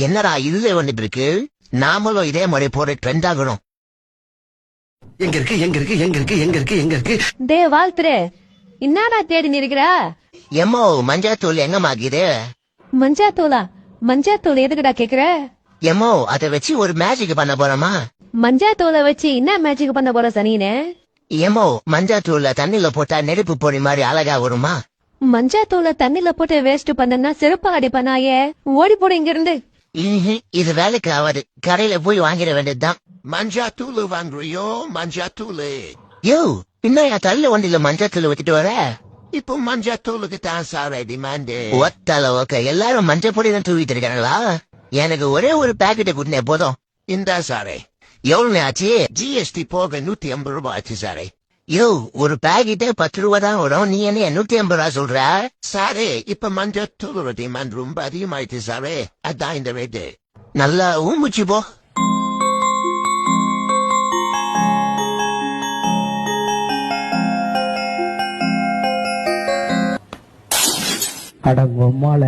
என்னடா இதுல வந்துட்டு இருக்கு? நாமளும் இதே மாதிரி போற ட்ரெண்ட் ஆகணும். எங்க இருக்கு எங்க இருக்கு எங்க இருக்கு எங்க இருக்கு எங்க இருக்கு? டே வாழ்த்துரு, என்னடா தேடி நிற்கிற? எம்மோ மஞ்சாத்தூள் எங்கமாக்குது? மஞ்சாத்தூளா? மஞ்சாத்தூள் எதுக்குடா கேக்குற? எம்மோ அதை வச்சு ஒரு மேஜிக் பண்ண போறோமா? மஞ்சாத்தூளை வச்சு என்ன மேஜிக் பண்ண போற சனினே? எம்மோ மஞ்சாத்தூள்ல தண்ணில போட்டா நெருப்பு பொறி மாதிரி அழகா வருமா? மஞ்சாத்தூளை தண்ணில போட்டு வேஸ்ட் பண்ணனா செருப்பா அடிப்பனாயே, ஓடி போடு இங்க இருந்து. இது வேலைக்கு ஆகாது. கடையில போய் வாங்கிட வேண்டியதுதான். மஞ்சாத்தூள் வாங்குறியோ? மஞ்சாத்தூள் யோ, பின்ன தள்ள வண்டியில மஞ்சாத்தூள் வச்சுட்டு வர. இப்போ மஞ்சாத்தூளுக்கு தான் சார் டிமாண்ட். ஒத்தல ஓகே, எல்லாரும் மஞ்சள் பொடி தான் தூவிட்டு இருக்காங்களா? எனக்கு ஒரே ஒரு பாக்கெட்டை கொடுத்தேன் போதும். இந்த சாரே எவ்வளவு ஆச்சு? ஜிஎஸ்டி போக 150 ரூபாய் ஆச்சு சாரே. யோ, ஒரு பாக்கெட்டே 10 ரூபா தான் வரும். நீ என்ன 150 ரூபா சொல்ற? சாரே, இப்ப மஞ்சத்தூளோட டிமாண்ட் ரொம்ப அதிகமாயிடுச்சு சாரே, அதான் இந்த ரேட்டு. நல்லா ஊமுச்சு போ. அட பொம்மால